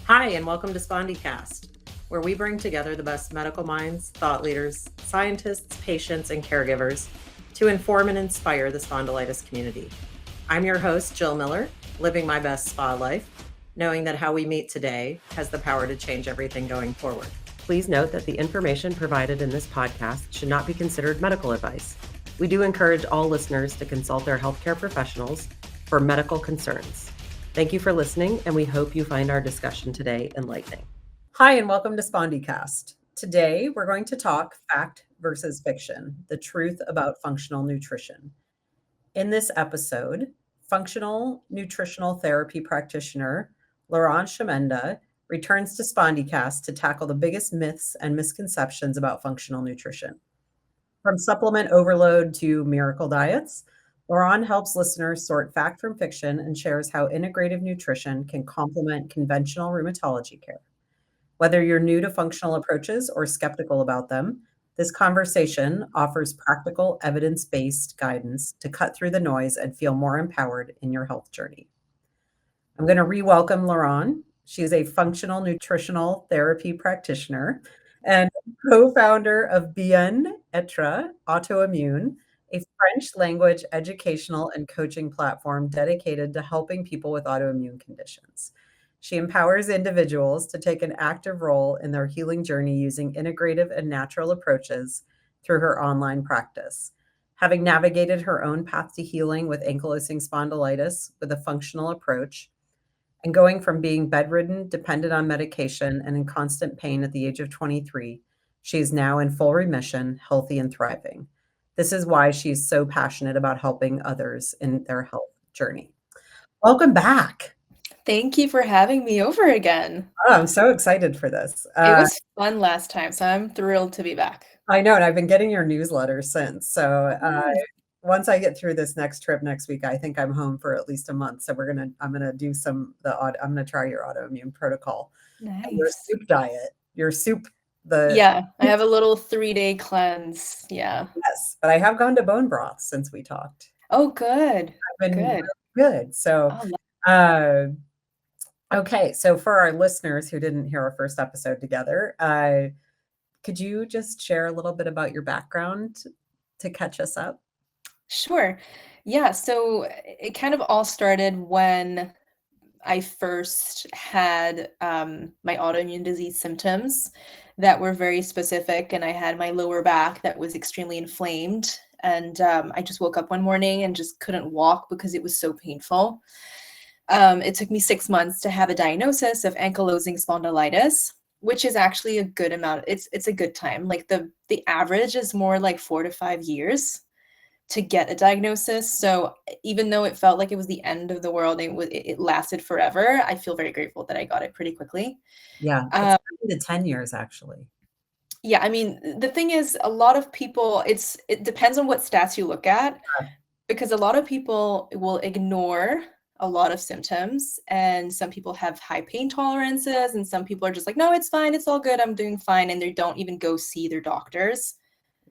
Hi, and welcome to Spondycast, where we bring together the best medical minds, thought leaders, scientists, patients, and caregivers to inform and inspire the spondylitis community. I'm your host, Jill Miller, living my best spa life, knowing that how we meet today has the power to change everything going forward. Please note that the information provided in this podcast should not be considered medical advice. We do encourage all listeners to consult their healthcare professionals for medical concerns. Thank you for listening, and we hope you find our discussion today enlightening. Hi, and welcome to Spondycast. Today, we're going to talk fact versus fiction, the truth about functional nutrition. In this episode, functional nutritional therapy practitioner Laurane Chemenda returns to Spondycast to tackle the biggest myths and misconceptions about functional nutrition. From supplement overload to miracle diets, Laurane helps listeners sort fact from fiction and shares how integrative nutrition can complement conventional rheumatology care. Whether you're new to functional approaches or skeptical about them, this conversation offers practical, evidence based guidance to cut through the noise and feel more empowered in your health journey. I'm going to re welcome Laurane. She is a functional nutritional therapy practitioner and co-founder of Bien-Etre Autoimmune, a French language educational and coaching platform dedicated to helping people with autoimmune conditions. She empowers individuals to take an active role in their healing journey using integrative and natural approaches through her online practice. Having navigated her own path to healing with ankylosing spondylitis with a functional approach, and going from being bedridden, dependent on medication, and in constant pain at the age of 23, she is now in full remission, healthy and thriving. This is why she's so passionate about helping others in their health journey. Welcome back. Thank you for having me over again. Oh, I'm so excited for this. It was fun last time, so I'm thrilled to be back. I know, and I've been getting your newsletter since. So once I get through this next trip next week, I think I'm home for at least a month. So I'm gonna do I'm gonna try your autoimmune protocol. And your Nice. soup diet. Your soup, Yeah, I have a little 3-day cleanse. Yeah. yes, but I have gone to bone broth since we talked. Oh, good. I've been really Good. good. So Oh, uh okay, so for our listeners who didn't hear our first episode together, could you just share a little bit about your background to catch us up? sure. Yeah, so it kind of all started when I first had my autoimmune disease symptoms that were very specific, and I had my lower back that was extremely inflamed. And I just woke up one morning and just couldn't walk because it was so painful. It took me 6 months to have a diagnosis of ankylosing spondylitis, which is actually a good amount. It's a good time. Like the average is more like 4 to 5 years to get a diagnosis. So even though it felt like it was the end of the world, it lasted forever. I feel very grateful that I got it pretty quickly. Yeah, it's Um, 9 to 10 years actually. yeah, I mean, the thing is, a lot of people, it depends on what stats you look at, because a lot of people will ignore a lot of symptoms, and some people have high pain tolerances, and some people are just like, no, it's fine, it's all good, I'm doing fine, and they don't even go see their doctors.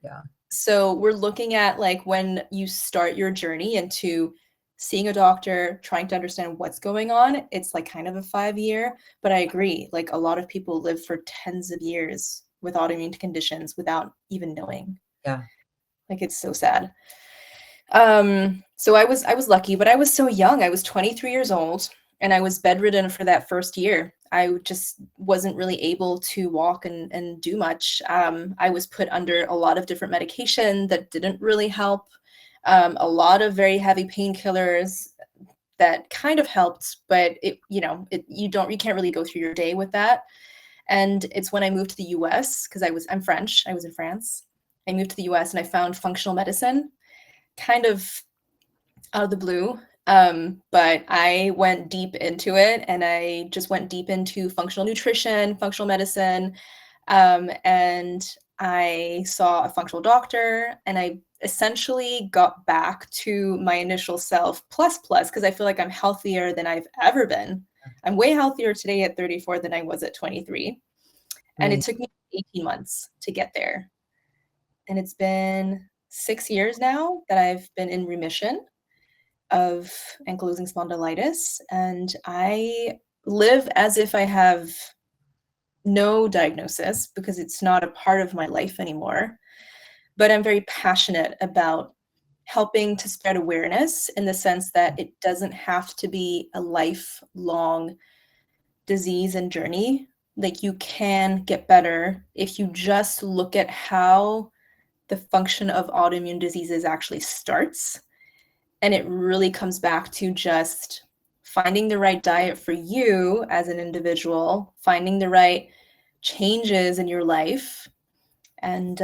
Yeah. So we're looking at like when you start your journey into seeing a doctor, trying to understand what's going on, it's like kind of a 5 year. But I agree, like a lot of people live for tens of years with autoimmune conditions without even knowing. Yeah. Like it's so sad. So I was lucky, but I was so young. I was 23 years old and I was bedridden for that first year. I just wasn't really able to walk and do much. I was put under a lot of different medication that didn't really help. A lot of very heavy painkillers that kind of helped, but you can't really go through your day with that. And it's when I moved to the US, because I'm French, I was in France. I moved to the US and I found functional medicine kind of out of the blue. But I went deep into it and I just went deep into functional nutrition, functional medicine. And I saw a functional doctor and I essentially got back to my initial self plus, because I feel like I'm healthier than I've ever been. I'm way healthier today at 34 than I was at 23. And it Amazing. took me 18 months to get there. And it's been 6 years now that I've been in remission of ankylosing spondylitis. And I live as if I have no diagnosis because it's not a part of my life anymore. But I'm very passionate about helping to spread awareness in the sense that it doesn't have to be a lifelong disease and journey. Like, you can get better if you just look at how the function of autoimmune diseases actually starts. And it really comes back to just finding the right diet for you as an individual, finding the right changes in your life. And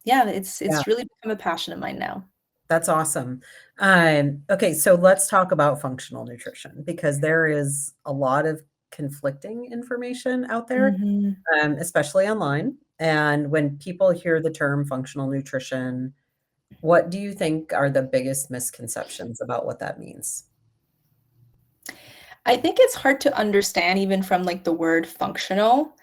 yeah, it's really become a passion of mine now. That's awesome. Okay, so let's talk about functional nutrition because there is a lot of conflicting information out there, Mm-hmm. especially online. And when people hear the term functional nutrition, what do you think are the biggest misconceptions about what that means? I think it's hard to understand even from like the word functional.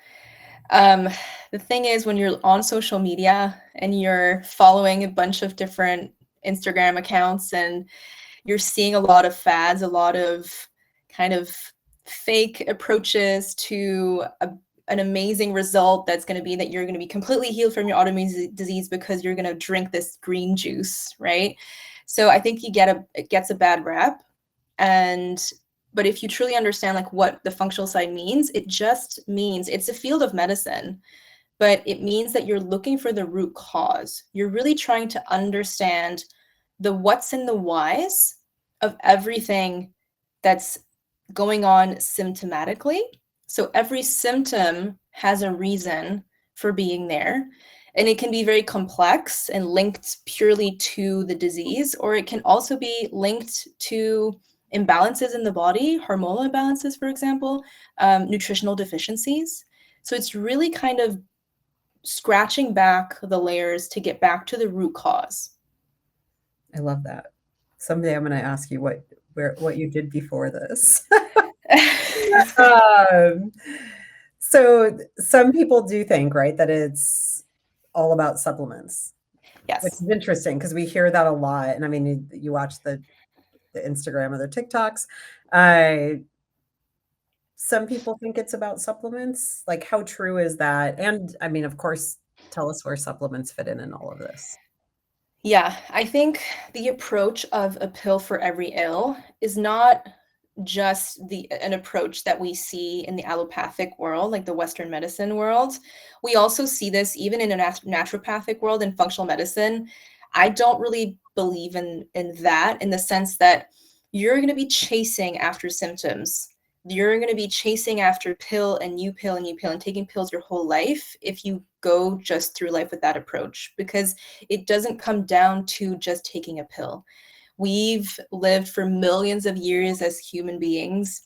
Um, the thing is, when you're on social media and you're following a bunch of different Instagram accounts and you're seeing a lot of fads, a lot of kind of fake approaches to an amazing result that's going to be that you're going to be completely healed from your autoimmune disease because you're going to drink this green juice, right? So I think it gets a bad rep. But if you truly understand like what the functional side means, it just means it's a field of medicine, but it means that you're looking for the root cause. You're really trying to understand the what's and the whys of everything that's going on symptomatically. So every symptom has a reason for being there. And it can be very complex and linked purely to the disease, or it can also be linked to imbalances in the body, hormonal imbalances, for example, nutritional deficiencies. So it's really kind of scratching back the layers to get back to the root cause. I love that. Someday I'm going to ask you what you did before this. Um, so some people do think, right, that it's all about supplements, which Yes. is interesting because we hear that a lot. And I mean, you watch the Instagram or the TikToks. Some people think it's about supplements. Like, how true is that? And I mean, of course, tell us where supplements fit in all of this. Yeah, I think the approach of a pill for every ill is not just an approach that we see in the allopathic world, like the Western medicine world. We also see this even in a naturopathic world and functional medicine. I don't really believe in that, in the sense that you're going to be chasing after symptoms. You're going to be chasing after pill and new pill and new pill and taking pills your whole life if you go just through life with that approach, because it doesn't come down to just taking a pill. We've lived for millions of years as human beings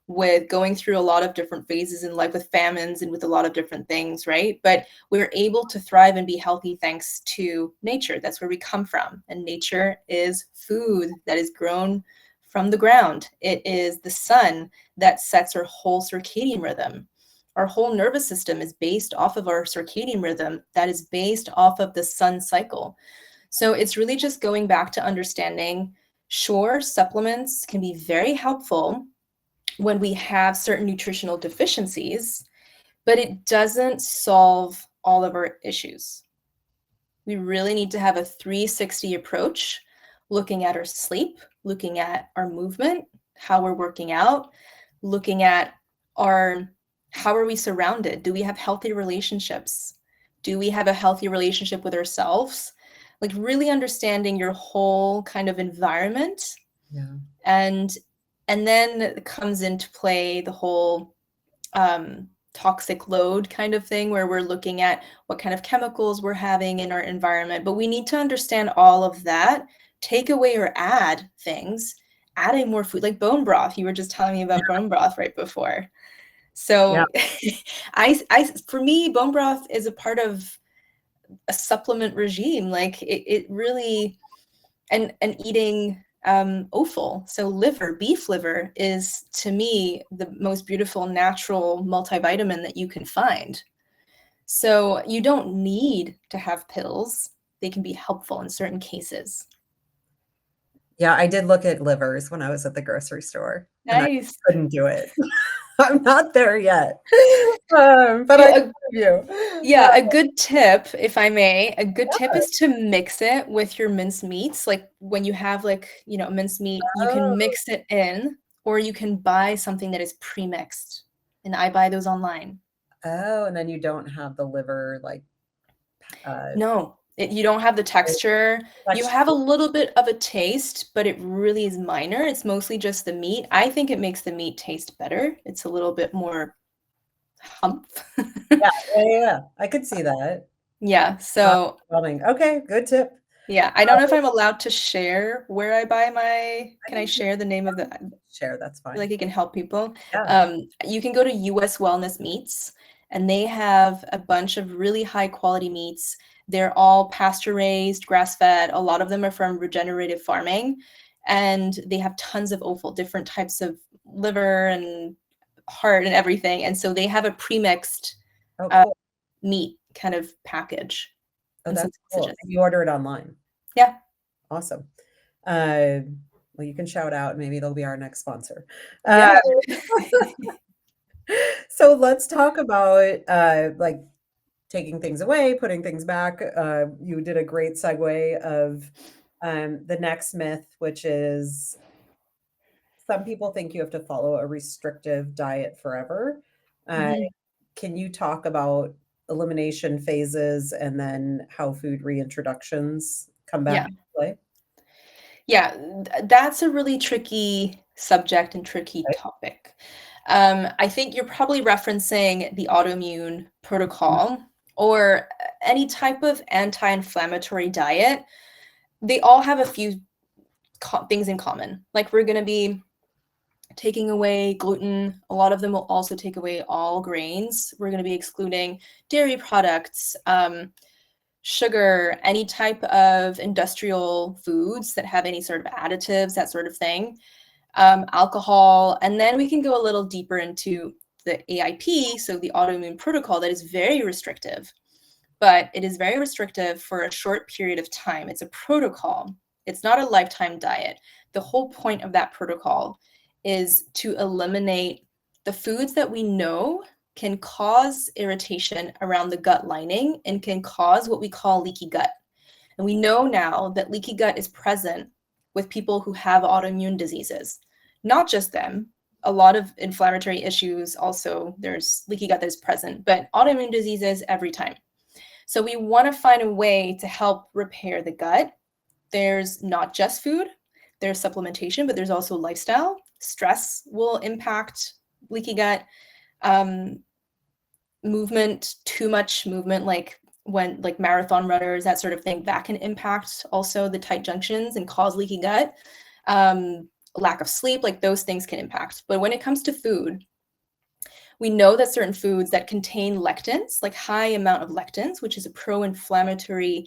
with going through a lot of different phases in life, with famines and with a lot of different things, right? But we're able to thrive and be healthy thanks to nature. That's where we come from. And nature is food that is grown from the ground. It is the sun that sets our whole circadian rhythm. Our whole nervous system is based off of our circadian rhythm that is based off of the sun cycle. So it's really just going back to understanding, sure, supplements can be very helpful when we have certain nutritional deficiencies, but it doesn't solve all of our issues. We really need to have a 360 approach, looking at our sleep, looking at our movement, how we're working out, looking at how are we surrounded? Do we have healthy relationships? Do we have a healthy relationship with ourselves? Like, really understanding your whole kind of environment. Yeah. And then comes into play the whole toxic load kind of thing, where we're looking at what kind of chemicals we're having in our environment. But we need to understand all of that, take away or add things, adding more food, like bone broth. You were just telling me about bone broth right before. Yeah. So for me, bone broth is a part of a supplement regime. Like, it really, and eating offal, so liver, beef liver, is to me the most beautiful natural multivitamin that you can find. So you don't need to have pills. They can be helpful in certain cases. Yeah, I did look at livers when I was at the grocery store, and I Nice. couldn't do it. I'm not there yet. But You I know, believe you. yeah, a good tip, if I may, a good tip Yeah. is to mix it with your minced meats. Like when you have minced meat, you can Oh, mix it in, or you can buy something that is pre-mixed. And I buy those online. oh, and then you don't have the liver, like, uh, No, you don't have the texture. You texture. have a little bit of a taste, but it really is minor. It's mostly just the meat. I think it makes the meat taste better. It's a little bit more humph. Yeah, yeah, yeah, yeah. I could see that. Yeah, Not so overwhelming. Okay, good tip. yeah, I don't know if I'm allowed to share where I buy my I can I think you share the name of the I share, that's feel fine. like it can help people. Yeah. You can go to US Wellness Meats, and they have a bunch of really high quality meats. They're all pasture raised, grass fed. A lot of them are from regenerative farming, and they have tons of offal, different types of liver and heart and everything. And so they have a pre-mixed Oh, uh, cool. meat kind of package Oh, and some that's cool. sausages. And you order it online. Yeah. Awesome. Uh, well, you can shout out, maybe they'll be our next sponsor. Yeah. So let's talk about, like, taking things away, putting things back. You did a great segue of, the next myth, which is some people think you have to follow a restrictive diet forever. Uh, Mhm. can you talk about elimination phases and then how food reintroductions come back Yeah. into play? Yeah, that's a really tricky subject and tricky Right? topic. I think you're probably referencing the autoimmune Mhm. protocol or any type of anti-inflammatory diet. They all have a few things in common. Like we're going to be taking away gluten. A lot of them will also take away all grains. We're going to be excluding dairy products, sugar, any type of industrial foods that have any sort of additives, that sort of thing, alcohol. And then we can go a little deeper into the AIP, so the autoimmune protocol, that is very restrictive. But it is very restrictive for a short period of time. It's a protocol, it's not a lifetime diet. The whole point of that protocol is to eliminate the foods that we know can cause irritation around the gut lining and can cause what we call leaky gut. And we know now that leaky gut is present with people who have autoimmune diseases. Not just them, a lot of inflammatory issues also, there's leaky gut that is present, but autoimmune diseases every time. So we want to find a way to help repair the gut. There's not just food, there's supplementation, but there's also lifestyle. Stress will impact leaky gut. Um, Movement, too much movement, like marathon runners, that sort of thing, that can impact also the tight junctions and cause leaky gut. Lack of sleep, like those things can impact. But when it comes to food, we know that certain foods that contain lectins, like high amount of lectins, which is a pro-inflammatory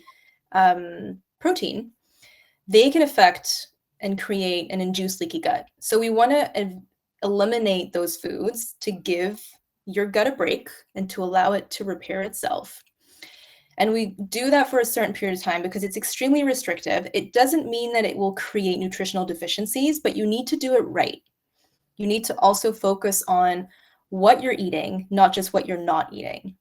protein, they can affect and create and induce leaky gut. So we want to eliminate those foods to give your gut a break and to allow it to repair itself. And we do that for a certain period of time because it's extremely restrictive. It doesn't mean that it will create nutritional deficiencies, but you need to do it right. You need to also focus on what you're eating, not just what you're not eating.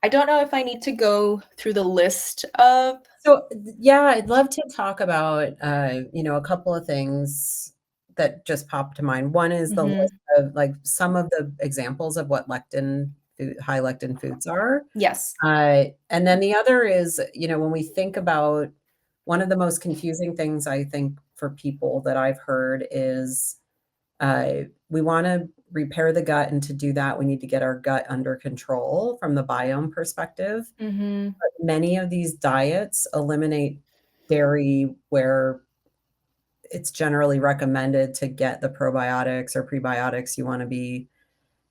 I don't know if I need to go through the list of. So, yeah, I'd love to talk about, a couple of things that just popped to mind. One is the list Mhm. of, like, some of the examples of what high lectin foods are. Yes. And then the other is, when we think about one of the most confusing things I think for people that I've heard is, we wanna repair the gut, and to do that, we need to get our gut under control from the biome perspective. Mhm. Many of these diets eliminate dairy where it's generally recommended to get the probiotics or prebiotics. You wanna be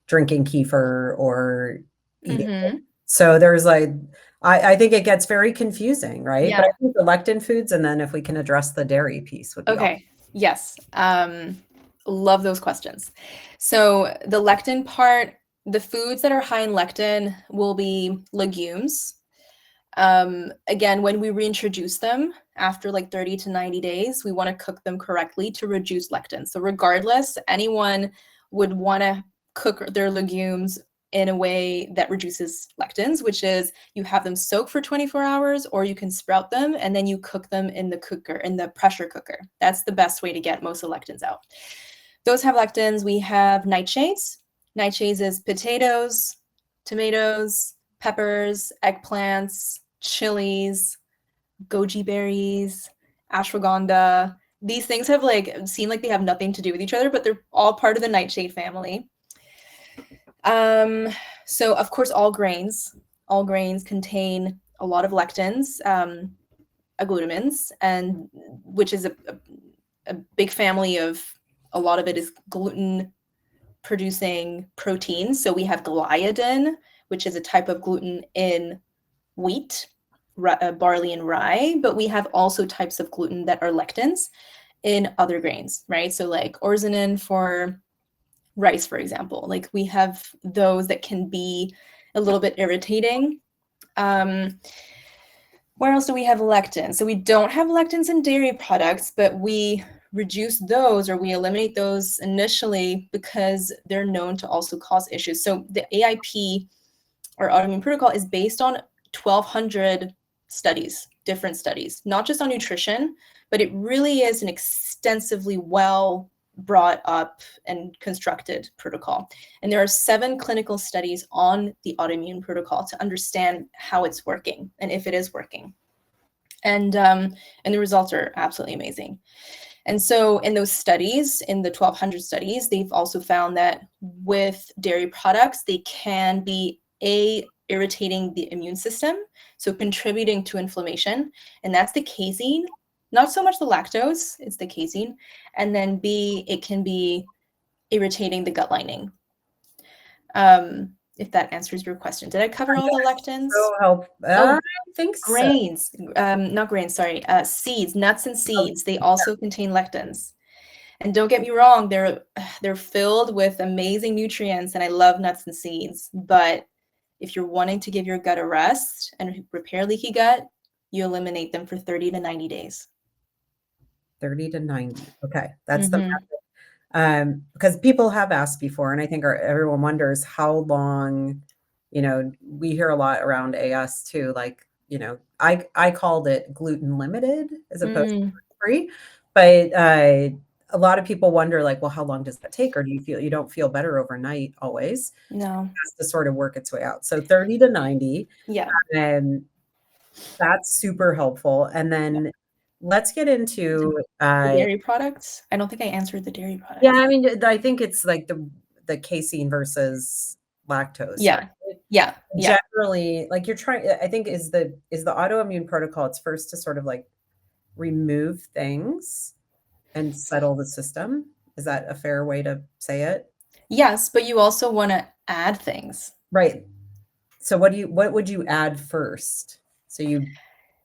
drinking kefir or eating. Mhm. So there's, like, I think it gets very confusing, right? But I Yeah. think the lectin foods, and then if we can address the dairy piece would be awesome. Okay. Yes. Love those questions. So the lectin part, the foods that are high in lectin will be legumes, Again, when we reintroduce them after like 30 to 90 days, we want to cook them correctly to reduce lectins. So regardless, anyone would want to cook their legumes in a way that reduces lectins, which is you have them soak for 24 hours, or you can sprout them and then you cook them in the cooker, in the pressure cooker. That's the best way to get most of the lectins out. Those have lectins. We have nightshades. Nightshades is potatoes, tomatoes, peppers, eggplants, chilies, goji berries, ashwagandha. These things have seem like they have nothing to do with each other, but they're all part of the nightshade family. So of course, all grains contain a lot of lectins, agglutamins, and which is a big family of, a lot of it is gluten producing proteins. So we have gliadin, which is a type of gluten in wheat, barley and rye, but we have also types of gluten that are lectins in other grains, right? So like orzonin for rice, for example, like we have those that can be a little bit irritating. Where else do we have lectins? So we don't have lectins in dairy products, but we reduce those, or we eliminate those initially because they're known to also cause issues. So the AIP, or autoimmune protocol, is based on 1,200 studies, different studies, not just on nutrition, but it really is an extensively well brought up and constructed protocol. And there are 7 clinical studies on the autoimmune protocol to understand how it's working and if it is working. And the results are absolutely amazing. And so in those studies, in the 1,200 studies, they've also found that with dairy products, they can be irritating the immune system, so contributing to inflammation, and that's the casein. Not so much the lactose, it's the casein. And then B, it can be irritating the gut lining. If that answers your question. Did I cover all the lectins? I think grains, not grains, sorry, seeds, nuts and seeds. They also contain lectins. And don't get me wrong, they're filled with amazing nutrients, and I love nuts and seeds. But if you're wanting to give your gut a rest and repair leaky gut, you eliminate them for 30 to 90 days. 30 to 90. Okay, that's the method. Because people have asked before, and I think everyone wonders how long, we hear a lot around AS too, like, I called it gluten limited as opposed to free, but a lot of people wonder, like, well, how long does that take? Or do you don't feel better overnight always? No. It has to sort of work its way out. So 30 to 90. Yeah. And that's super helpful. And then let's get into the dairy products. I don't think I answered the dairy products. Yeah, I mean, I think it's like the casein versus lactose. Yeah. Right? Yeah. Generally, like, you're trying, I think is the autoimmune protocol, it's first to sort of like remove things and settle the system. Is that a fair way to say it? Yes, but you also want to add things. Right. So what would you add first?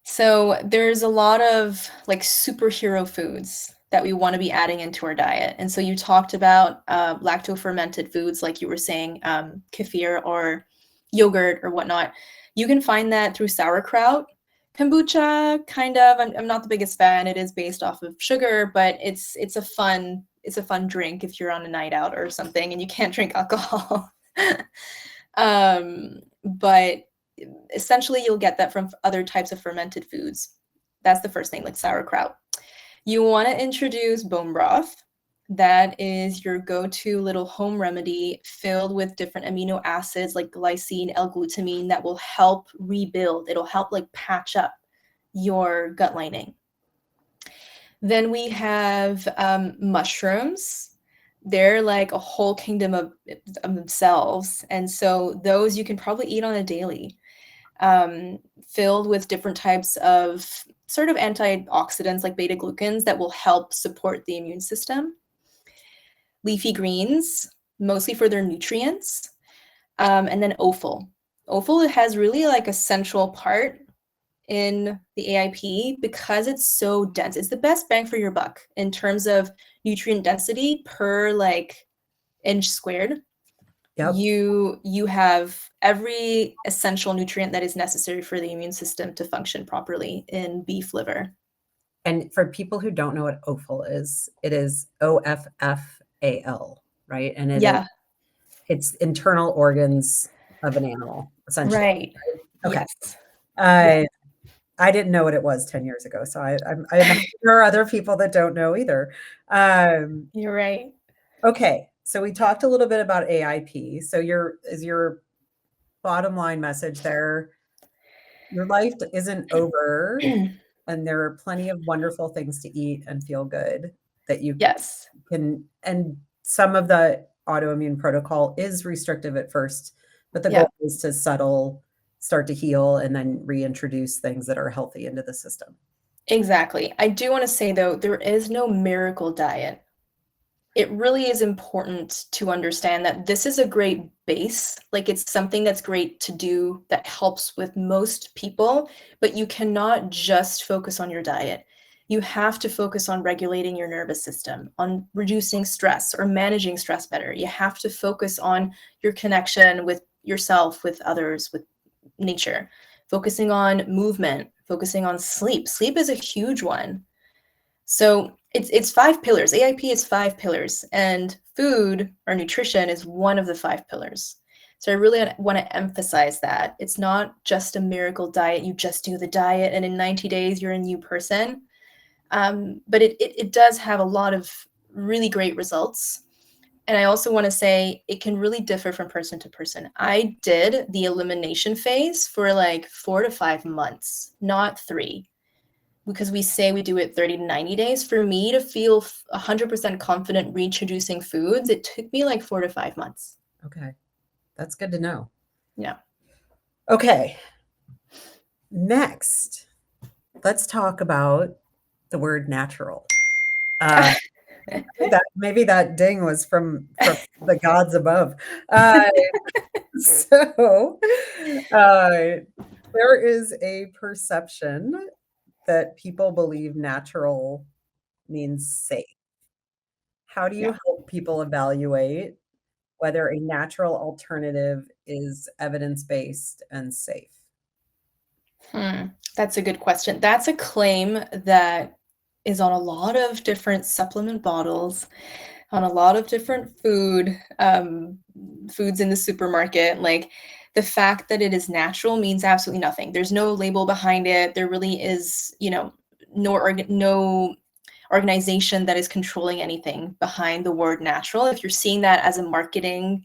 So there's a lot of like superhero foods that we want to be adding into our diet. And so you talked about lacto-fermented foods, like you were saying, kefir or yogurt or whatnot. You can find that through sauerkraut, kombucha, kind of. I'm not the biggest fan. It is based off of sugar, but it's a fun drink if you're on a night out or something and you can't drink alcohol. But essentially you'll get that from other types of fermented foods. That's the first thing, like sauerkraut. You want to introduce bone broth. That is your go-to little home remedy filled with different amino acids like glycine, L-glutamine, that will help rebuild. It'll help like patch up your gut lining. Then we have mushrooms. They're like a whole kingdom of themselves. And so those you can probably eat on a daily, filled with different types of sort of antioxidants like beta glucans that will help support the immune system. Leafy greens, mostly for their nutrients. And then offal. Offal has really like a central part in the AIP because it's so dense. It's the best bang for your buck in terms of nutrient density per like inch squared. Yep. You have every essential nutrient that is necessary for the immune system to function properly in beef liver. And for people who don't know what offal is, it is OFFAL, right? And Yeah, it's internal organs of an animal, essentially. right. Okay. Yes. Yeah, I didn't know what it was 10 years ago, so I imagine there are other people that don't know either. Um, you're right. okay, so we talked a little bit about AIP. So your bottom line message there, your life isn't over, and there are plenty of wonderful things to eat and feel good that you Yes, can, and some of the autoimmune protocol is restrictive at first, but the yeah, goal is to settle, start to heal, and then reintroduce things that are healthy into the system. exactly. I do want to say though, there is no miracle diet. It really is important to understand that this is a great base. Like it's something that's great to do that helps with most people, but you cannot just focus on your diet. You have to focus on regulating your nervous system, on reducing stress or managing stress better. You have to focus on your connection with yourself, with others, with nature, focusing on movement, focusing on sleep. Sleep is a huge one. So it's 5 pillars. AIP is 5 pillars, and food or nutrition is one of the 5 pillars. So I really want to emphasize that it's not just a miracle diet. You just do the diet, and in 90 days you're a new person. But it does have a lot of really great results. And I also want to say it can really differ from person to person. I did the elimination phase for like 4 to 5 months, not 3, because we say we do it 30 to 90 days. For me to feel 100% confident reintroducing foods, it took me like 4 to 5 months. Okay, that's good to know. Yeah. Okay, next, let's talk about the word natural. Uh, maybe that ding was from the gods above. So, there is a perception that people believe natural means safe. How do you Yeah. help people evaluate whether a natural alternative is evidence-based and safe? That's a good question. That's a claim that is on a lot of different supplement bottles, on a lot of different foods in the supermarket. Like the fact that it is natural means absolutely nothing. There's no label behind it. There really is, no organization that is controlling anything behind the word natural. If you're seeing that as a marketing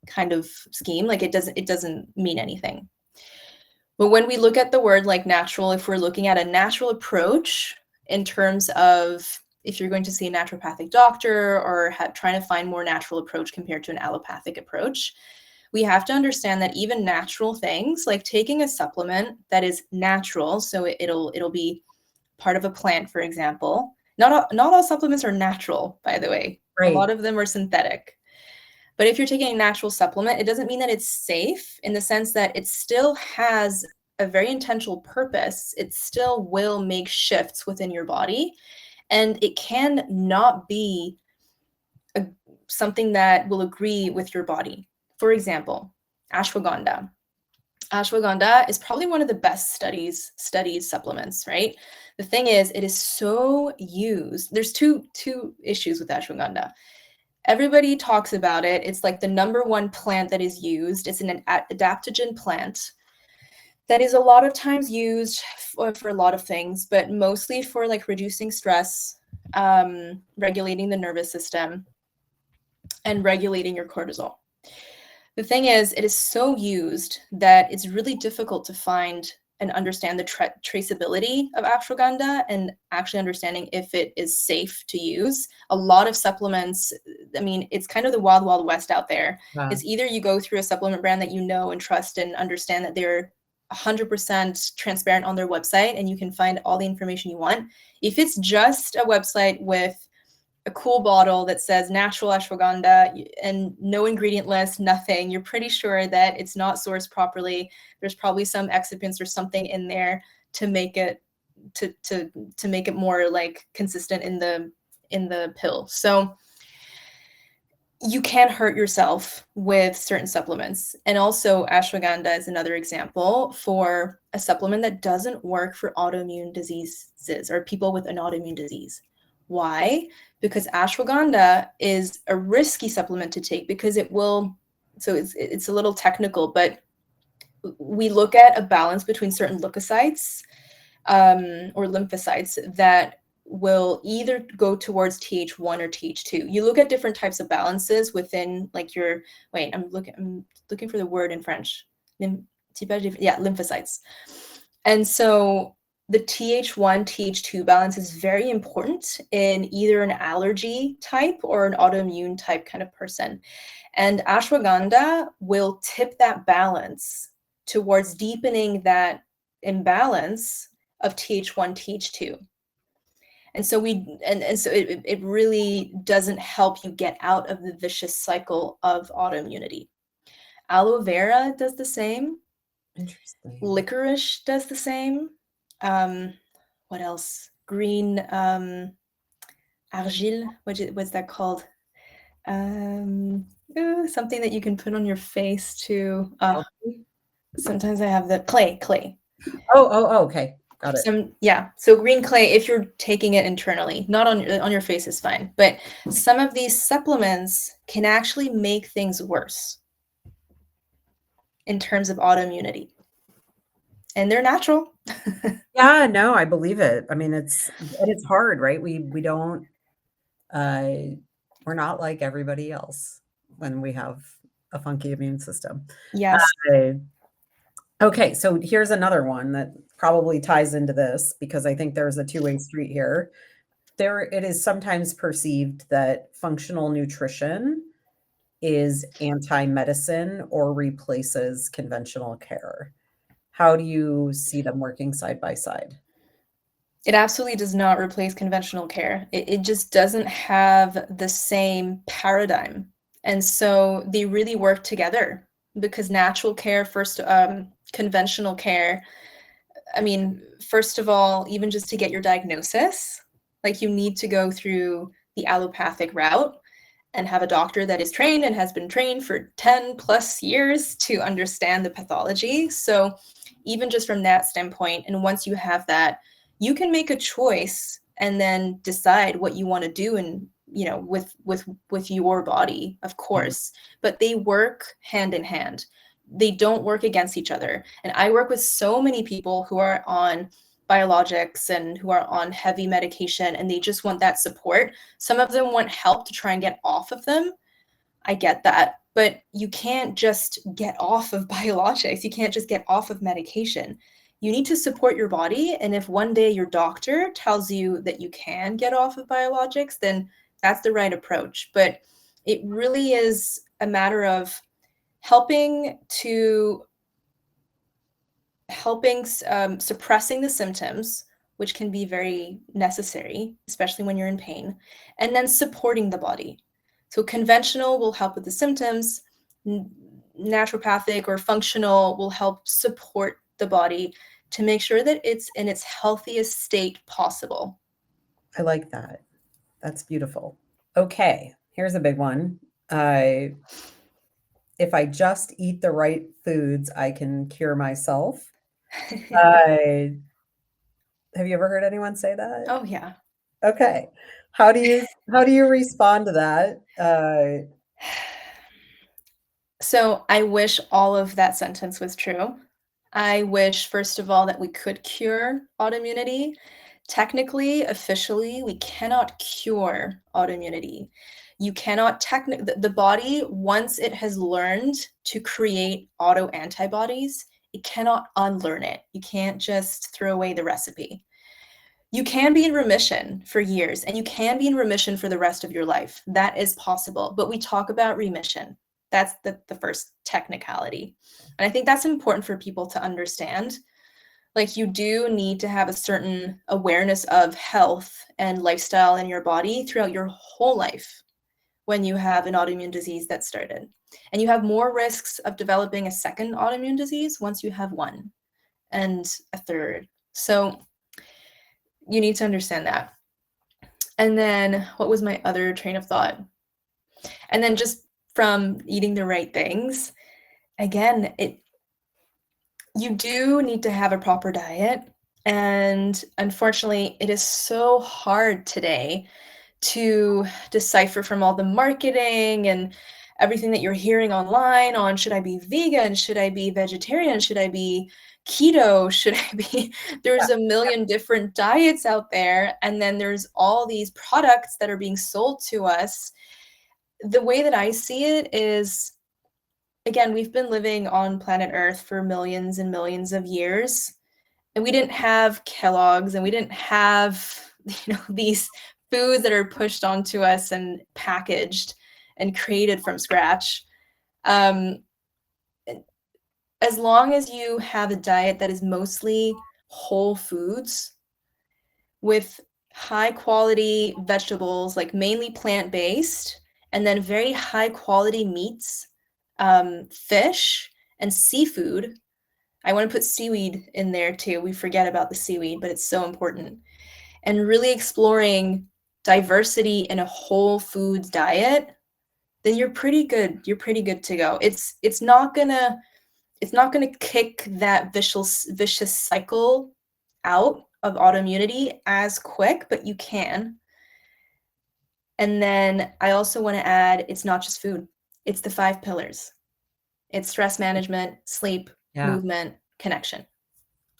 kind of scheme, like it doesn't mean anything. But when we look at the word like natural, if we're looking at a natural approach in terms of if you're going to see a naturopathic doctor or trying to find more natural approach compared to an allopathic approach, we have to understand that even natural things like taking a supplement that is natural, so it'll be part of a plant, for example. Not all supplements are natural, by the way. A Right. lot of them are synthetic. But if you're taking a natural supplement, it doesn't mean that it's safe in the sense that it still has a very intentional purpose. It still will make shifts within your body, and it can not be a, something that will agree with your body. For example, ashwagandha. Ashwagandha is probably one of the best studied supplements, right? The thing is, it is so used. There's two issues with ashwagandha. Everybody talks about it. It's like the number one plant that is used. It's an adaptogen plant that is a lot of times used for a lot of things, but mostly for like reducing stress, regulating the nervous system, and regulating your cortisol. The thing is, it is so used that it's really difficult to find and understand the traceability of ashwagandha and actually understanding if it is safe to use. A lot of supplements, I mean, it's kind of the wild, wild west out there. It's either you go through a supplement brand that you know and trust and understand that they're 100% transparent on their website and you can find all the information you want. If it's just a website with a cool bottle that says natural ashwagandha and no ingredient list, nothing, you're pretty sure that it's not sourced properly. There's probably some excipients or something in there to make it to make it more like consistent in the pill. So you can hurt yourself with certain supplements. And also ashwagandha is another example for a supplement that doesn't work for autoimmune diseases or people with an autoimmune disease. Why? Because ashwagandha is a risky supplement to take because it will, so it's a little technical, but we look at a balance between certain leukocytes or lymphocytes that will either go towards Th1 or Th2. You look at different types of balances within like your, wait, I'm looking for the word in French. Lymphocytes. And so the Th1, Th2 balance is very important in either an allergy type or an autoimmune type kind of person. And ashwagandha will tip that balance towards deepening that imbalance of Th1, Th2. And so it really doesn't help you get out of the vicious cycle of autoimmunity. Aloe vera does the same. Interesting. Licorice does the same. What else? Green argile. What's that called? Something that you can put on your face to. Sometimes I have the clay. Oh, okay. Got it. So green clay, if you're taking it internally, not on your face is fine. But some of these supplements can actually make things worse in terms of autoimmunity. And they're natural. Yeah, no, I believe it. I mean, it's hard, right? We don't we're not like everybody else when we have a funky immune system. Yes. Okay, so here's another one that probably ties into this because I think there's a two-way street here. It is sometimes perceived that functional nutrition is anti-medicine or replaces conventional care. How do you see them working side by side? It absolutely does not replace conventional care. It just doesn't have the same paradigm. And so they really work together because natural care first, conventional care, I mean, first of all, even just to get your diagnosis, like you need to go through the allopathic route and have a doctor that is trained and has been trained for 10 plus years to understand the pathology. So even just from that standpoint, and once you have that, you can make a choice and then decide what you want to do and with your body, of course, but they work hand in hand. They don't work against each other. And I work with so many people who are on biologics and who are on heavy medication and they just want that support. Some of them want help to try and get off of them. I get that, but you can't just get off of biologics. You can't just get off of medication. You need to support your body. And if one day your doctor tells you that you can get off of biologics, then that's the right approach. But it really is a matter of helping suppressing the symptoms, which can be very necessary, especially when you're in pain, and then supporting the body. So conventional will help with the symptoms, naturopathic or functional will help support the body to make sure that it's in its healthiest state possible. I like that. That's beautiful. Okay, here's a big one. If I just eat the right foods, I can cure myself. Have you ever heard anyone say that? Oh yeah. Okay. How do you respond to that? So I wish all of that sentence was true. I wish, first of all, that we could cure autoimmunity. Technically, officially, we cannot cure autoimmunity. You cannot the body, once it has learned to create autoantibodies, it cannot unlearn it. You can't just throw away the recipe. You can be in remission for years and you can be in remission for the rest of your life. That is possible, but we talk about remission. That's the first technicality. And I think that's important for people to understand. Like you do need to have a certain awareness of health and lifestyle in your body throughout your whole life when you have an autoimmune disease that started. And you have more risks of developing a second autoimmune disease once you have one and a third. So you need to understand that. And then what was my other train of thought? And then just from eating the right things, again, you do need to have a proper diet. And unfortunately, it is so hard today to decipher from all the marketing and everything that you're hearing online on, should I be vegan? Should I be vegetarian? Should I be keto? Should I be, there's a million different diets out there. And then there's all these products that are being sold to us. The way that I see it is, again, we've been living on planet Earth for millions and millions of years, and we didn't have Kellogg's, and we didn't have, these foods that are pushed onto us and packaged and created from scratch. As long as you have a diet that is mostly whole foods with high quality vegetables, like mainly plant-based, and then very high quality meats, fish and seafood. I want to put seaweed in there too. We forget about the seaweed, but it's so important. And really exploring diversity in a whole foods diet, then you're pretty good. You're pretty good to go. It's not gonna kick that vicious cycle out of autoimmunity as quick, but you can. And then I also want to add, it's not just food. It's the 5 pillars. It's stress management, sleep, movement, connection.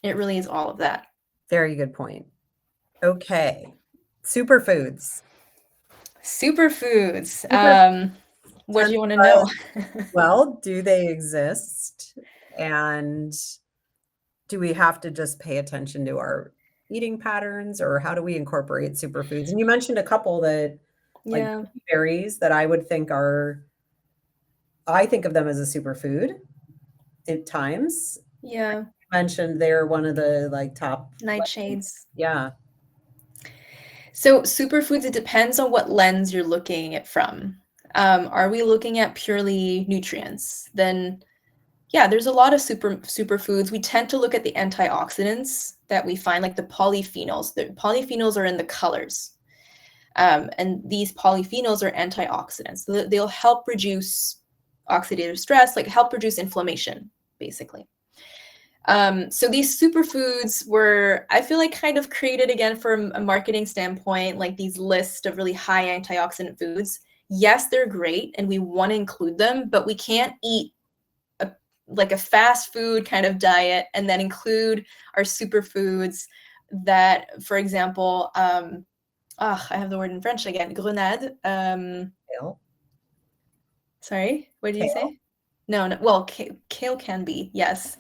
It really is all of that. Very good point. Okay. Superfoods. What do you want to know? Well, do they exist? And do we have to just pay attention to our eating patterns, or how do we incorporate superfoods? And you mentioned a couple that, like berries, that I think of them as a superfood at times. Yeah. You mentioned they're one of the top nightshades. Yeah. So superfoods, it depends on what lens you're looking at from. Are we looking at purely nutrients? Then yeah, there's a lot of superfoods. We tend to look at the antioxidants that we find, like the polyphenols. The polyphenols are in the colors. And these polyphenols are antioxidants. So they'll help reduce oxidative stress, like help reduce inflammation, basically. So these superfoods were, I feel like, kind of created again from a marketing standpoint, like these lists of really high antioxidant foods. Yes, they're great and we want to include them, but we can't eat like a fast food kind of diet and then include our superfoods that, for example, I have the word in French again, grenade. Kale. Sorry, what did you say? No, well, kale can be, yes.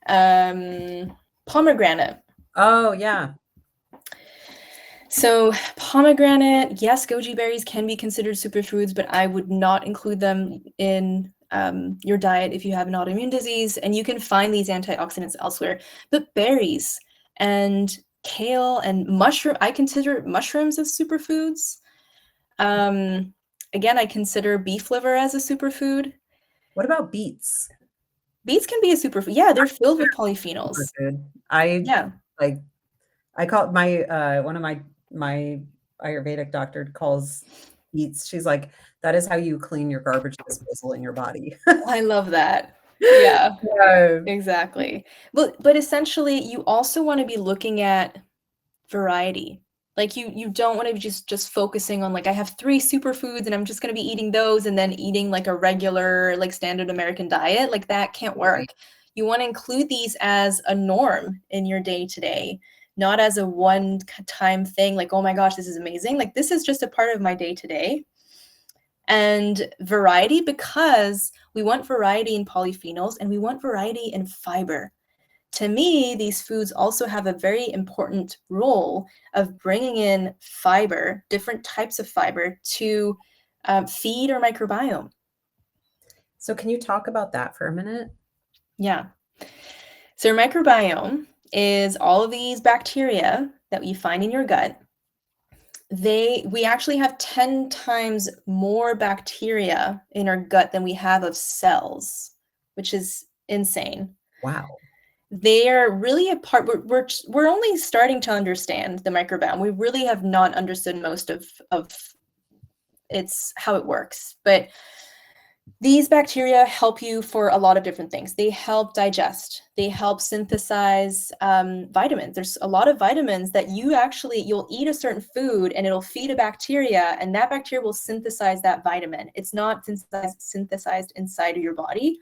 Pomegranate. Oh, yeah. So pomegranate, yes, goji berries can be considered superfoods, but I would not include them in your diet if you have an autoimmune disease, and you can find these antioxidants elsewhere. But berries and kale and mushroom, I consider mushrooms as superfoods. Again, I consider beef liver as a superfood. What about beets? Beets can be a superfood. Yeah, they're filled with polyphenols. Superfood. I call my one of my Ayurvedic doctor calls beets. She's like, that is how you clean your garbage disposal in your body. I love that. Yeah, exactly. But essentially, you also want to be looking at variety. Like you don't want to be just focusing on, like, I have 3 superfoods and I'm just going to be eating those and then eating like a regular, like, standard American diet. Like, that can't work. Right. You want to include these as a norm in your day to day, not as a one-time thing, like, oh my gosh, this is amazing. Like, this is just a part of my day to day. And variety, because we want variety in polyphenols and we want variety in fiber. To me, these foods also have a very important role of bringing in fiber, different types of fiber, to feed our microbiome. So can you talk about that for a minute? Yeah. So your microbiome is all of these bacteria that you find in your gut. We actually have 10 times more bacteria in our gut than we have of cells, which is insane. Wow. They are really a part. We're only starting to understand the microbiome. We really have not understood most of it's how it works. But these bacteria help you for a lot of different things. They help digest. They help synthesize vitamins. There's a lot of vitamins that you'll eat a certain food and it'll feed a bacteria, and that bacteria will synthesize that vitamin. It's not synthesized inside of your body.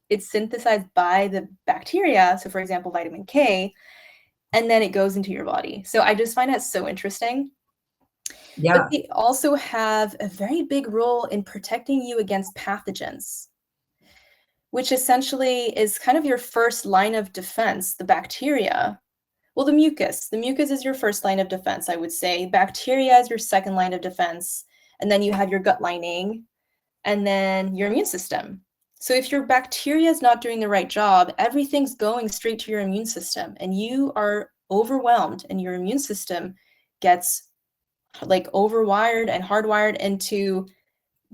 It's synthesized by the bacteria. So for example, vitamin K, and then it goes into your body. So I just find that so interesting. Yeah. But they also have a very big role in protecting you against pathogens, which essentially is kind of your first line of defense, the bacteria. Well, the mucus. The mucus is your first line of defense, I would say. Bacteria is your second line of defense. And then you have your gut lining, and then your immune system. So if your bacteria is not doing the right job, everything's going straight to your immune system, and you are overwhelmed, and your immune system gets like overwired and hardwired into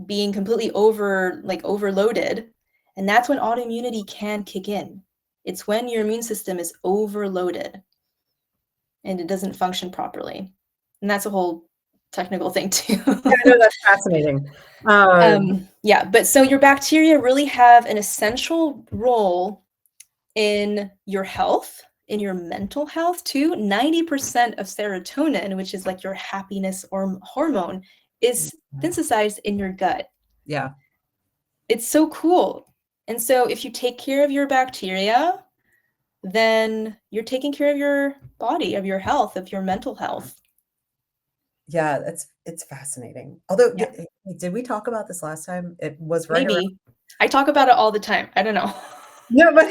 being completely overloaded. And that's when autoimmunity can kick in. It's when your immune system is overloaded and it doesn't function properly. And that's a whole technical thing too. Yeah, I know, that's fascinating. Yeah, but so your bacteria really have an essential role in your health, in your mental health too. 90% of serotonin, which is like your happiness or hormone, is synthesized in your gut. Yeah. It's so cool. And so if you take care of your bacteria, then you're taking care of your body, of your health, of your mental health. Yeah, it's fascinating. Although, Yeah. did we talk about this last time? It was right around. Maybe. I talk about it all the time. I don't know. No, but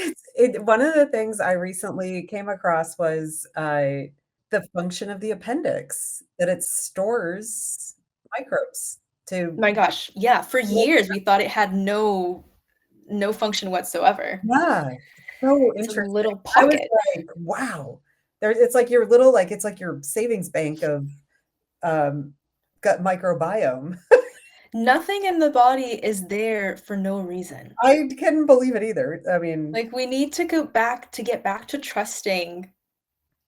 one of the things I recently came across was the function of the appendix, that it stores microbes to. My gosh. Yeah. For years, we thought it had no function whatsoever. Yeah, so It's a interesting. little I was pocket. like, wow. It's like your little, like, it's like your savings bank of gut microbiome. Nothing in the body is there for no reason. I couldn't believe it either. I mean, Like, we need to get back to trusting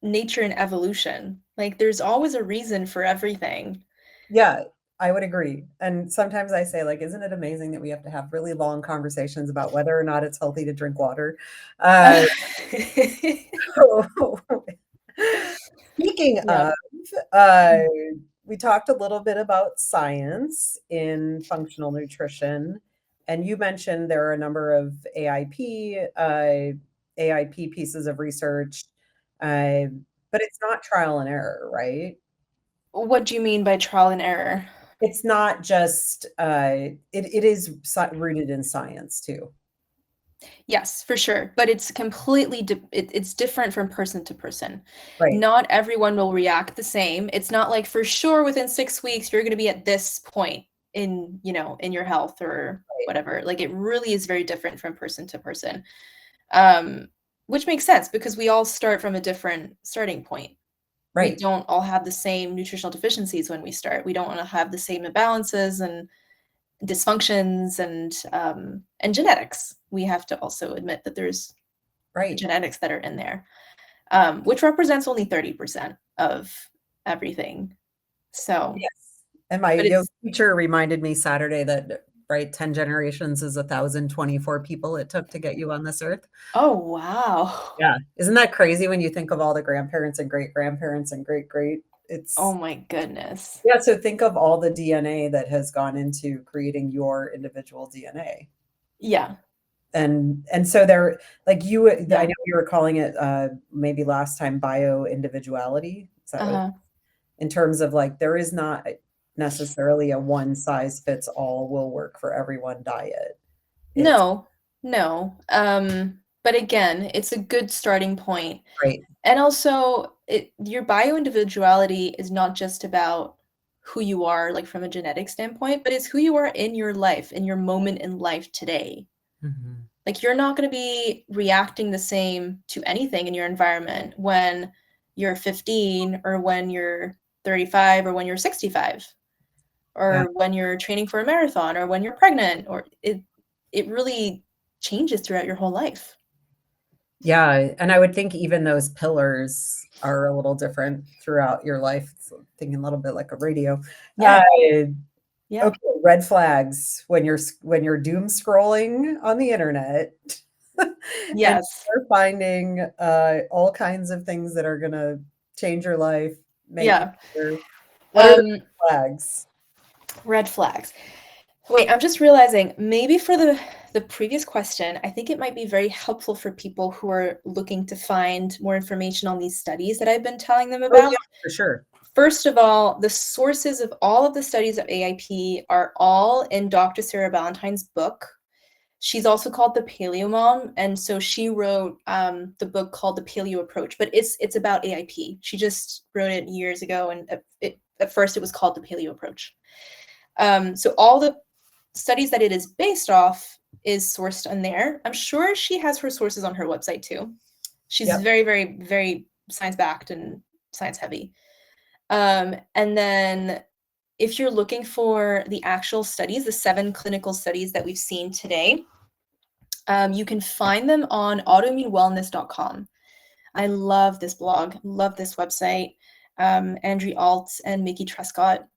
nature and evolution. Like, there's always a reason for everything. yeah, I would agree. And sometimes I say, like, isn't it amazing that we have to have really long conversations about whether or not it's healthy to drink water? Speaking Yeah. of, we talked a little bit about science in functional nutrition, and you mentioned there are a number of AIP pieces of research, but it's not trial and error, right? What do you mean by trial and error? It's not just, it is rooted in science too. Yes, for sure. But it's completely, it's different from person to person. Right. Not everyone will react the same. It's not like for sure within 6 weeks, you're going to be at this point in your health or whatever. Like, it really is very different from person to person. Which makes sense because we all start from a different starting point. Right. We don't all have the same nutritional deficiencies when we start. We don't want to have the same imbalances and dysfunctions and genetics. We have to also admit that there's genetics that are in there, which represents only 30% of everything. So yes. And my yoga teacher reminded me Saturday that 10 generations is 1,024 people it took to get you on this earth. Oh, wow. Yeah. Isn't that crazy when you think of all the grandparents and great-grandparents and great-great? Oh my goodness. Yeah, so think of all the DNA that has gone into creating your individual DNA. Yeah. And so there, like I know you were calling it maybe last time bio-individuality. Is that what, in terms of like, there is not necessarily a one size fits all will work for everyone diet. No. But again, it's a good starting point. Right. And also, your bio-individuality is not just about who you are, like from a genetic standpoint, but it's who you are in your life, in your moment in life today. Mm-hmm. Like, you're not going to be reacting the same to anything in your environment when you're 15 or when you're 35 or when you're 65 or when you're training for a marathon or when you're pregnant, or it really changes throughout your whole life. Yeah, and I would think even those pillars are a little different throughout your life. So thinking a little bit like a radio. Yeah. Yeah. Okay, red flags when you're doom scrolling on the internet and Yes. you're finding all kinds of things that are gonna change your life, make you Yeah. better. What are the Um, flags? red flags. Wait, I'm just realizing maybe for the previous question, I think it might be very helpful for people who are looking to find more information on these studies that I've been telling them Oh, about. yeah, for sure. First of all, the sources of all of the studies of AIP are all in Dr. Sarah Ballantyne's book. She's also called the Paleo Mom, and so she wrote the book called The Paleo Approach, but it's about AIP. She just wrote it years ago, and at first it was called The Paleo Approach. So all the studies that it is based off is sourced on there. I'm sure she has her sources on her website too. She's Yep. very, very, very science-backed and science-heavy. And then if you're looking for the actual studies, the 7 clinical studies that we've seen today, you can find them on autoimmunewellness.com. I love this blog, love this website. Andrew Alt and Mickey Trescott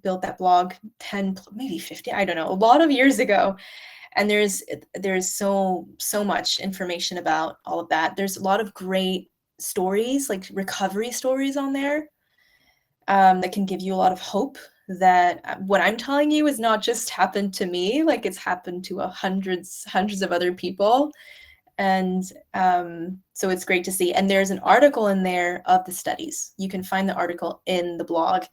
built that blog 10, maybe 50, I don't know, a lot of years ago. And there's so much information about all of that. There's a lot of great stories, like recovery stories on there, that can give you a lot of hope that what I'm telling you is not just happened to me, like it's happened to hundreds of other people. And so it's great to see. And there's an article in there of the studies. You can find the article in the blog.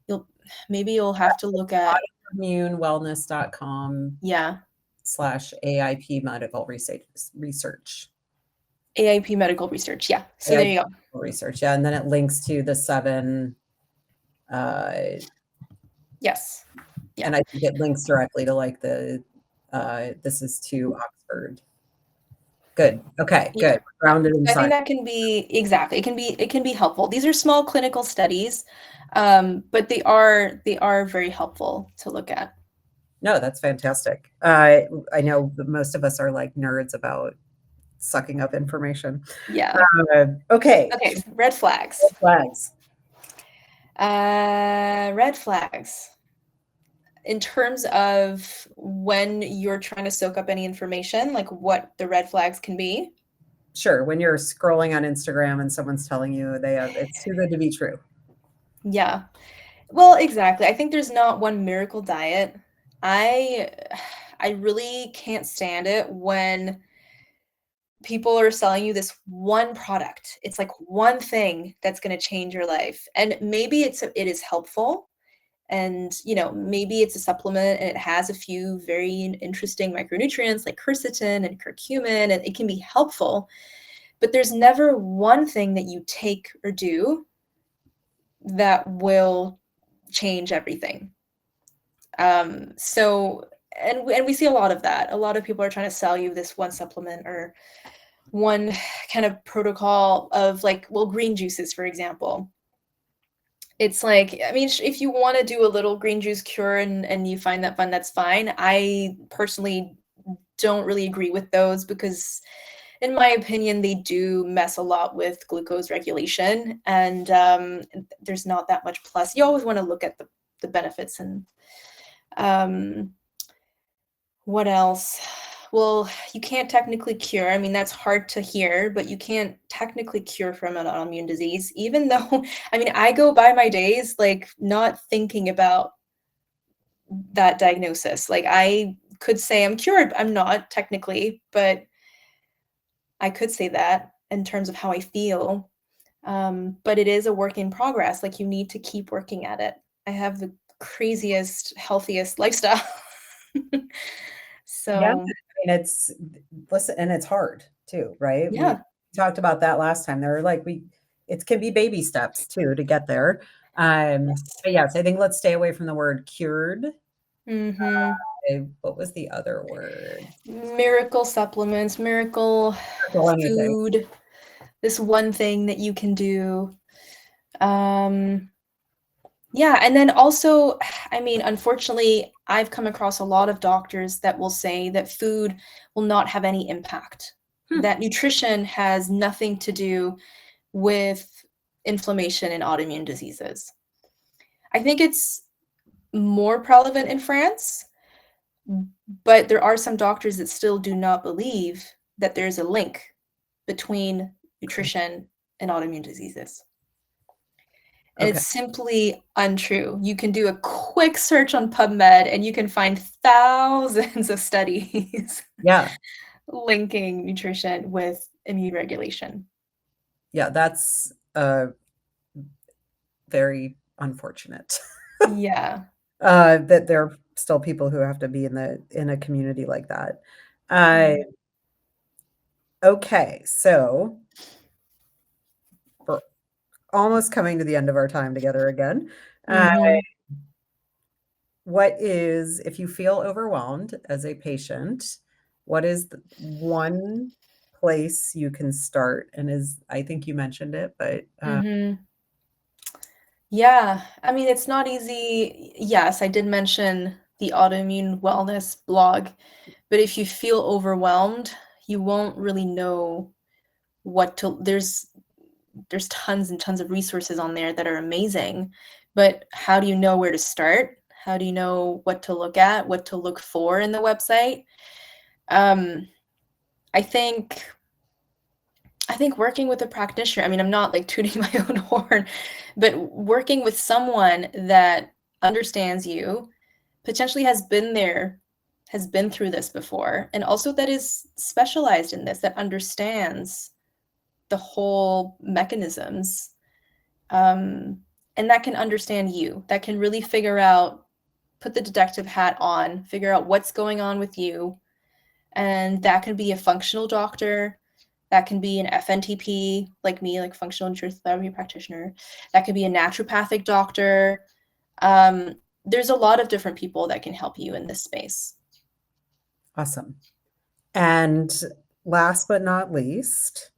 You'll have to look at Autoimmunewellness.com yeah, /AIP medical research. AIP medical research. Yeah. So there AIP you go. medical research. Yeah. And then it links to the 7 Yes. Yeah. and I think it links directly to like this is to Oxford. Good. Okay, Yeah. good. Grounded in I think science. that can be exactly. It can be helpful. These are small clinical studies, but they are very helpful to look at. No, that's fantastic. I know that most of us are like nerds about sucking up information. Yeah. Okay. Okay. Red flags. Red flags. Red flags. In terms of when you're trying to soak up any information, like what the red flags can be. Sure. When you're scrolling on Instagram and someone's telling you it's too good to be true. Yeah. Well, exactly. I think there's not one miracle diet. I really can't stand it when people are selling you this one product. It's like one thing that's going to change your life. And maybe it is helpful, and maybe it's a supplement and it has a few very interesting micronutrients like quercetin and curcumin, and it can be helpful, but there's never one thing that you take or do that will change everything. And we see a lot of that. A lot of people are trying to sell you this one supplement or one kind of protocol of like, well, green juices, for example. It's like, I mean, if you want to do a little green juice cure and you find that fun, that's fine. I personally don't really agree with those because, in my opinion, they do mess a lot with glucose regulation, and there's not that much plus. You always want to look at the benefits. And what else? Well, you can't technically cure. I mean, that's hard to hear, but you can't technically cure from an autoimmune disease, even though, I mean, I go by my days like not thinking about that diagnosis. Like I could say I'm cured. I'm not technically, but I could say that in terms of how I feel. But it is a work in progress. Like you need to keep working at it. I have the craziest, healthiest lifestyle. Yeah. I So mean, listen, and it's hard too, right? We yeah. talked about that last time. There are like it can be baby steps too to get there. Yes. But yes, I think let's stay away from the word cured. Mm-hmm. What was the other word? Miracle supplements, miracle Well, anything. food, this one thing that you can do. Yeah, and then also, I mean, unfortunately, I've come across a lot of doctors that will say that food will not have any impact, Hmm. that nutrition has nothing to do with inflammation and autoimmune diseases. I think it's more prevalent in France, but there are some doctors that still do not believe that there's a link between nutrition and autoimmune diseases. And Okay. it's simply untrue. You can do a quick search on PubMed and you can find thousands of studies Yeah. linking nutrition with immune regulation. Yeah, that's very unfortunate. Yeah. That there are still people who have to be in a community like that. Okay, so we're almost coming to the end of our time together again. Mm-hmm. What is, if you feel overwhelmed as a patient, what is the one place you can start? And I think you mentioned it, but Mm-hmm. Yeah, I mean, it's not easy. Yes, I did mention the autoimmune wellness blog, but if you feel overwhelmed, you won't really know what to. There's tons and tons of resources on there that are amazing, but how do you know where to start? How do you know what to look at, what to look for in the website? I think working with a practitioner, I mean, I'm not like tooting my own horn, but working with someone that understands you, potentially has been there, has been through this before, and also that is specialized in this, that understands the whole mechanisms, and that can understand you, that can really figure out, put the detective hat on, figure out what's going on with you. And that can be a functional doctor. That can be an FNTP, like me, like functional nutritional therapy practitioner. That could be a naturopathic doctor. There's a lot of different people that can help you in this space. awesome. And last but not least,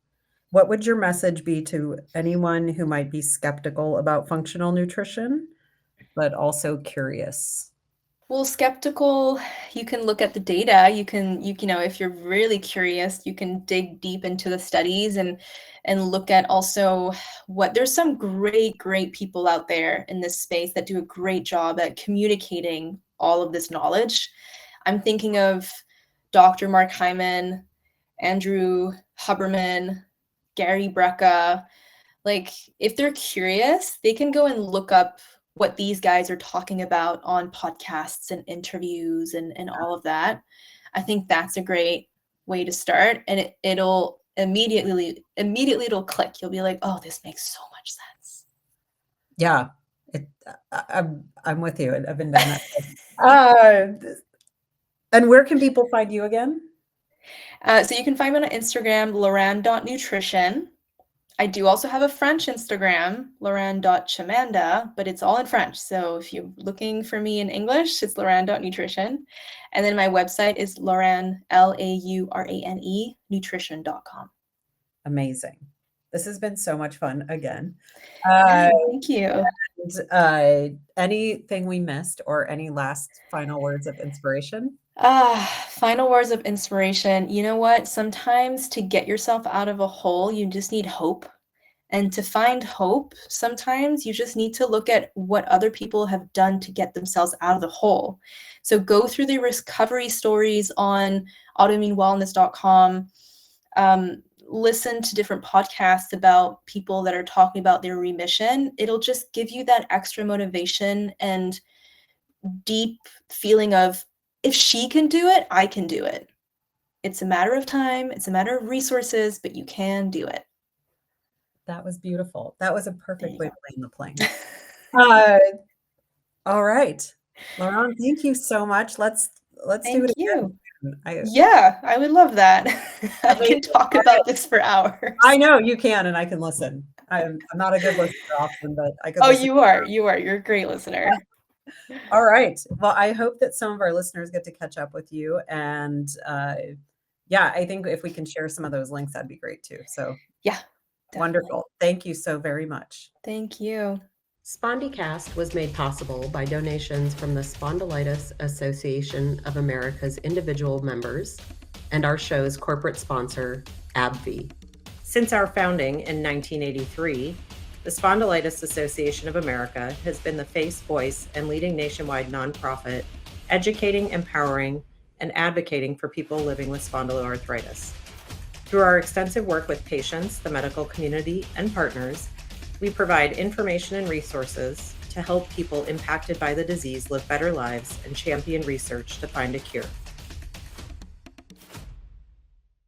what would your message be to anyone who might be skeptical about functional nutrition, but also curious? Well, skeptical, you can look at the data. You know, if you're really curious, you can dig deep into the studies and look at also what there's some great people out there in this space that do a great job at communicating all of this knowledge. I'm thinking of Dr. Mark Hyman, Andrew Huberman, Gary Brecka. Like, if they're curious, they can go and look up what these guys are talking about on podcasts and interviews and all of that. I think that's a great way to start, and it'll immediately it'll click. You'll be like, oh, this makes so much sense. Yeah, I'm with you. I've been down that. And where can people find you again? So you can find me on Instagram, laurane.nutrition. I do also have a French Instagram, Laurane.Chemenda, but it's all in French. So if you're looking for me in English, it's Laurane.Nutrition. And then my website is Laurane, Laurane, nutrition.com. Amazing. This has been so much fun again. Thank you. Anything we missed or any last final words of inspiration? Final words of inspiration. You know what? Sometimes to get yourself out of a hole, you just need hope. And to find hope, sometimes you just need to look at what other people have done to get themselves out of the hole. So go through the recovery stories on autoimmunewellness.com. Listen to different podcasts about people that are talking about their remission. It'll just give you that extra motivation and deep feeling of, if she can do it, I can do it. It's a matter of time, it's a matter of resources, but you can do it. That was beautiful. That was a perfect way to land the plane. All right. Laurane, thank you so much. Let's do it Thank you. again. Yeah, I would love that. I can talk about this for hours. I know you can, and I can listen. I'm not a good listener often, but I could Oh, listen. you are. You're a great listener. All right. Well, I hope that some of our listeners get to catch up with you. And yeah, I think if we can share some of those links, that'd be great too. So Yeah. Definitely. Wonderful. Thank you so very much. Thank you. Spondycast was made possible by donations from the Spondylitis Association of America's individual members and our show's corporate sponsor, AbbVie. Since our founding in 1983, the The Spondylitis Association of America has been the face, voice, and leading nationwide nonprofit, educating, empowering, and advocating for people living with spondyloarthritis. Through our extensive work with patients, the medical community, and partners, we provide information and resources to help people impacted by the disease live better lives and champion research to find a cure.